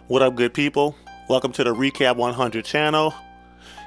What up, good people? Welcome to the ReKap 100 channel.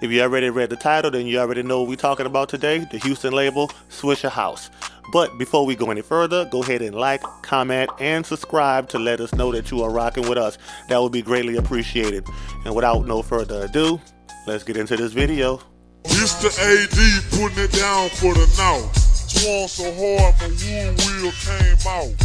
If you already read the title, then you already know what we're talking about today, the Houston label, SwishaHouse. But before we go any further, go ahead and like, comment, and subscribe to let us know that you are rocking with us. That would be greatly appreciated. And without no further ado, let's get into this video. It's the AD putting it down for the now. Swung so hard my wood wheel came out.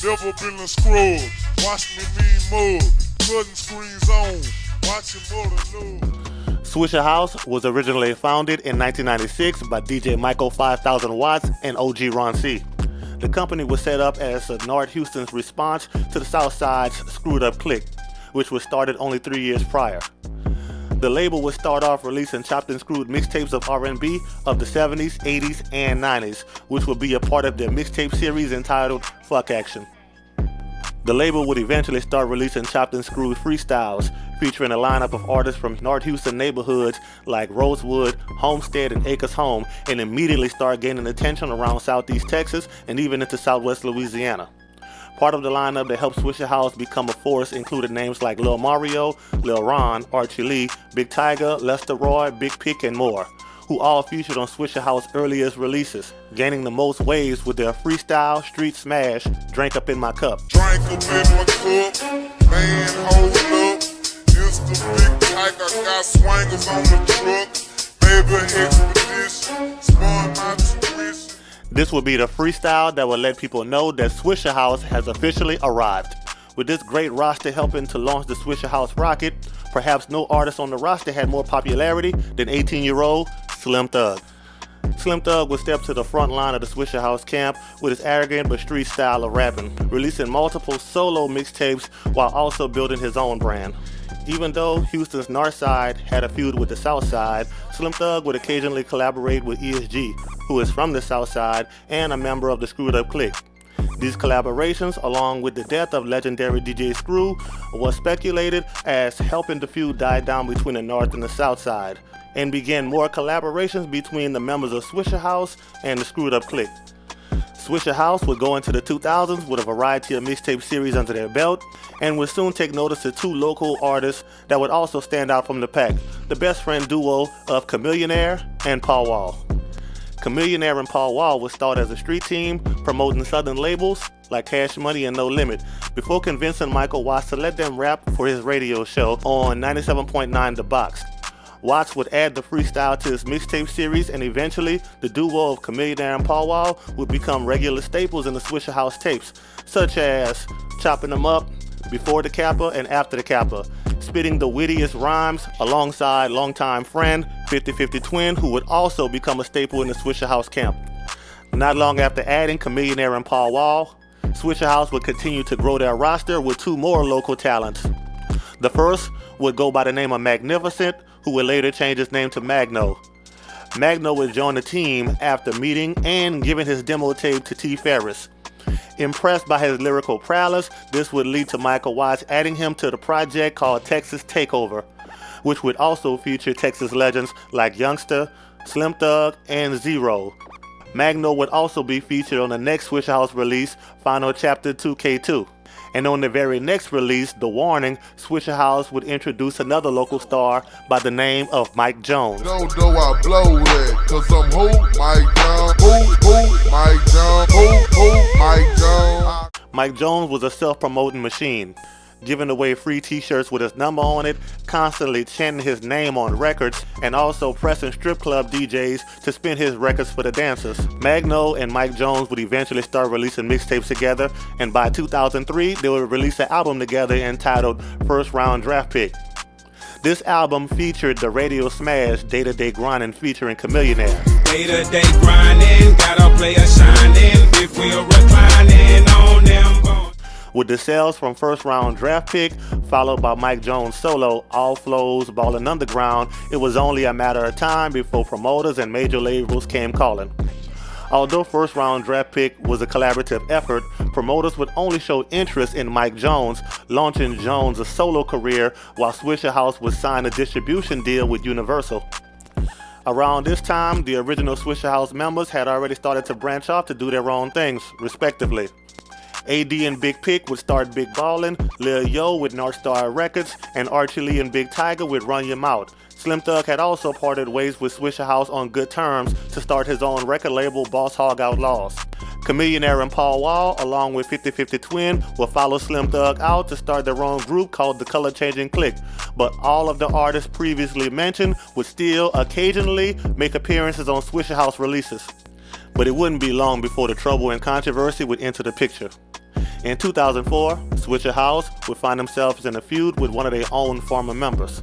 Never been a scrub, watch me mean mug. Cutting screens on, watching mother love. SwishaHouse was originally founded in 1996 by DJ Michael 5000 Watts and OG Ron C. The company was set up as North Houston's response to the Southside's Screwed Up Clique, which was started only 3 years prior. The label would start off releasing chopped and screwed mixtapes of R&B of the 70s, 80s, and 90s, which would be a part of their mixtape series entitled Fuck Action. The label would eventually start releasing chopped and screwed freestyles, featuring a lineup of artists from North Houston neighborhoods like Rosewood, Homestead, and Acres Home, and immediately start gaining attention around Southeast Texas and even into Southwest Louisiana. Part of the lineup that helped SwishaHouse become a force included names like Lil Mario, Lil Ron, Archie Lee, Big Tiger, Lester Roy, Big Pick, and more, who all featured on SwishaHouse's earliest releases, gaining the most waves with their freestyle street smash, Drank Up in My Cup. Drank up in my cup, man, hold up. It's the Big Tiger, got swangers on the truck. Baby expedition, spun my tuition. This will be the freestyle that will let people know that SwishaHouse has officially arrived. With this great roster helping to launch the SwishaHouse rocket, perhaps no artist on the roster had more popularity than 18-year-old Slim Thug. Slim Thug would step to the front line of the SwishaHouse camp with his arrogant but street style of rapping, releasing multiple solo mixtapes while also building his own brand. Even though Houston's North Side had a feud with the South Side, Slim Thug would occasionally collaborate with ESG, who is from the South Side and a member of the Screwed Up Clique. These collaborations, along with the death of legendary DJ Screw, was speculated as helping the feud die down between the North and the South Side, and began more collaborations between the members of SwishaHouse and the Screwed Up Clique. SwishaHouse would go into the 2000s with a variety of mixtape series under their belt, and would soon take notice to two local artists that would also stand out from the pack, the best friend duo of Chamillionaire and Paul Wall. Chamillionaire and Paul Wall would start as a street team, promoting southern labels like Cash Money and No Limit, before convincing Michael Watts to let them rap for his radio show on 97.9 The Box. Watts would add the freestyle to his mixtape series, and eventually the duo of Chamillionaire and Paul Wall would become regular staples in the SwishaHouse tapes, such as Chopping Them Up, Before the Kappa and After the Kappa, spitting the wittiest rhymes alongside longtime friend 50/50 Twin, who would also become a staple in the SwishaHouse camp. Not long after adding Chamillionaire and Paul Wall, SwishaHouse would continue to grow their roster with two more local talents. The first would go by the name of Magnificent, who would later change his name to Magno. Magno would join the team after meeting and giving his demo tape to T. Ferris. Impressed by his lyrical prowess, this would lead to Michael Watts adding him to the project called Texas Takeover, which would also feature Texas legends like Youngster, Slim Thug, and Zero. Magno would also be featured on the next SwishaHouse release, Final Chapter 2K2. And on the very next release, The Warning, SwishaHouse would introduce another local star by the name of Mike Jones. No, I blow that, cause I'm who? Mike Jones. Who? Mike Jones. Who? Mike Jones. Mike Jones was a self-promoting machine, giving away free t-shirts with his number on it, constantly chanting his name on records, and also pressing strip club DJs to spin his records for the dancers. Magno and Mike Jones would eventually start releasing mixtapes together, and by 2003 they would release an album together entitled First Round Draft Pick. This album featured the radio smash Day to Day Grindin' featuring Chamillionaire. Day to day grinding, got a player shining, if we are reclining on them bones. With the sales from First Round Draft Pick, followed by Mike Jones' solo, All Flows, Ballin' Underground, it was only a matter of time before promoters and major labels came calling. Although First Round Draft Pick was a collaborative effort, promoters would only show interest in Mike Jones, launching Jones' solo career while SwishaHouse would sign a distribution deal with Universal. Around this time, the original SwishaHouse members had already started to branch off to do their own things, respectively. AD and Big Pick would start Big Ballin', Lil Yo with North Star Records, and Archie Lee and Big Tiger would Run Your Mouth. Slim Thug had also parted ways with SwishaHouse on good terms to start his own record label, Boss Hog Outlaws. Chamillionaire and Paul Wall, along with 50-50 Twin, will follow Slim Thug out to start their own group called the Color Changing Clique. But all of the artists previously mentioned would still occasionally make appearances on SwishaHouse releases. But it wouldn't be long before the trouble and controversy would enter the picture. In 2004, SwishaHouse would find themselves in a feud with one of their own former members.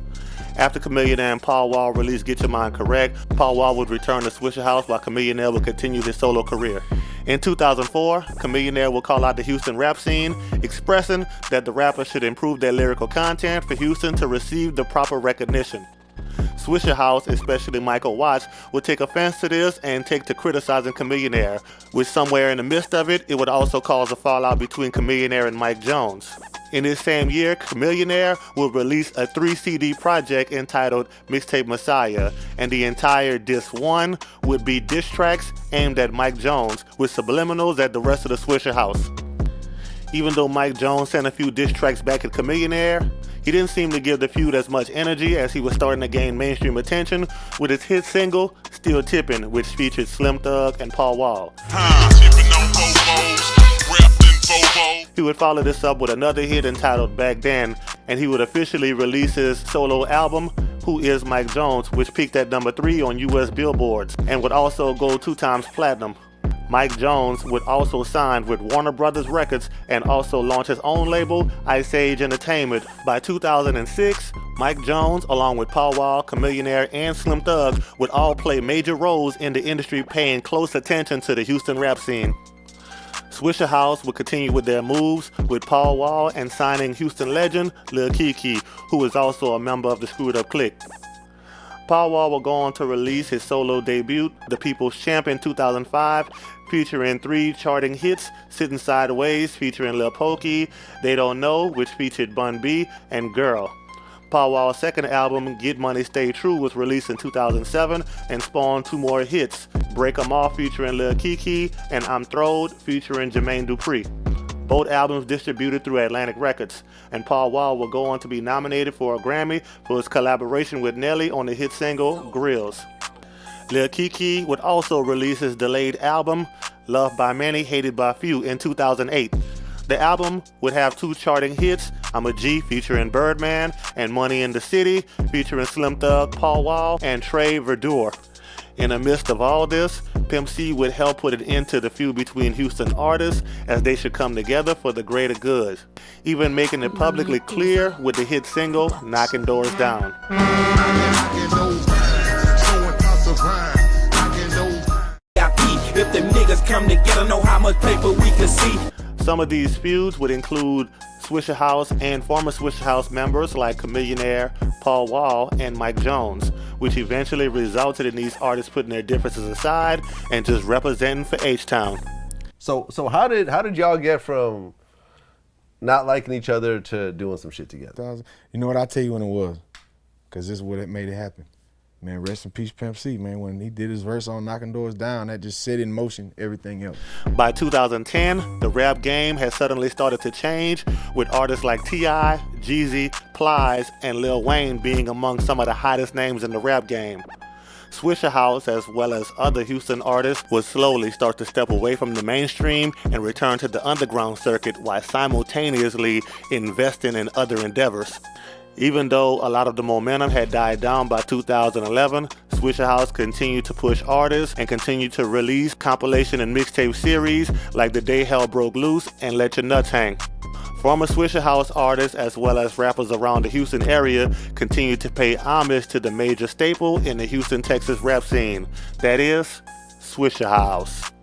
After Chamillionaire and Paul Wall released Get Your Mind Correct, Paul Wall would return to SwishaHouse while Chamillionaire would continue his solo career. In 2004, Chamillionaire will call out the Houston rap scene, expressing that the rappers should improve their lyrical content for Houston to receive the proper recognition. SwishaHouse, especially Michael Watts, would take offense to this and take to criticizing Chamillionaire, which somewhere in the midst of it, it would also cause a fallout between Chamillionaire and Mike Jones. In this same year, Chamillionaire will release a 3-CD project entitled Mixtape Messiah, and the entire Disc 1 would be diss tracks aimed at Mike Jones, with subliminals at the rest of the SwishaHouse. Even though Mike Jones sent a few diss tracks back at Chamillionaire, he didn't seem to give the feud as much energy as he was starting to gain mainstream attention with his hit single, Still Tippin', which featured Slim Thug and Paul Wall. He would follow this up with another hit entitled Back Then, and he would officially release his solo album, Who Is Mike Jones, which peaked at number 3 on US billboards, and would also go 2 times platinum. Mike Jones would also sign with Warner Brothers Records and also launch his own label, Ice Age Entertainment. By 2006, Mike Jones, along with Paul Wall, Chamillionaire, and Slim Thug, would all play major roles in the industry, paying close attention to the Houston rap scene. SwishaHouse would continue with their moves, with Paul Wall and signing Houston legend Lil Keke, who is also a member of the Screwed Up Clique. Paul Wall will go on to release his solo debut, The People's Champ, in 2005, featuring 3 charting hits, Sitting Sideways featuring Lil Pokey, They Don't Know, which featured Bun B, and Girl. Paul Wall's second album, Get Money Stay True, was released in 2007 and spawned 2 more hits, Break 'Em Off featuring Lil Keke and I'm Throwed featuring Jermaine Dupri. Both albums distributed through Atlantic Records, and Paul Wall will go on to be nominated for a Grammy for his collaboration with Nelly on the hit single, Grills. Lil Keke would also release his delayed album, Loved by Many, Hated by Few, in 2008. The album would have 2 charting hits, I'm a G featuring Birdman, and Money in the City featuring Slim Thug, Paul Wall, and Trey Verdure. In the midst of all this, Pimp C would help put an end to the feud between Houston artists, as they should come together for the greater good, even making it publicly clear with the hit single, Knocking Doors Down. If them niggas come together, know how much paper we can see. Some of these feuds would include SwishaHouse and former SwishaHouse members like Chamillionaire, Paul Wall, and Mike Jones, which eventually resulted in these artists putting their differences aside and just representing for H-Town. So how did y'all get from not liking each other to doing some shit together? You know what, I'll tell you when it was, because this is what made it happen. Man, rest in peace, Pimp C, man. When he did his verse on Knocking Doors Down, that just set in motion everything else. By 2010, the rap game has suddenly started to change, with artists like T.I., Jeezy, Plies, and Lil Wayne being among some of the hottest names in the rap game. SwishaHouse, as well as other Houston artists, would slowly start to step away from the mainstream and return to the underground circuit while simultaneously investing in other endeavors. Even though a lot of the momentum had died down by 2011, SwishaHouse continued to push artists and continued to release compilation and mixtape series like The Day Hell Broke Loose and Let Your Nuts Hang. Former SwishaHouse artists, as well as rappers around the Houston area, continued to pay homage to the major staple in the Houston, Texas rap scene. That is, SwishaHouse.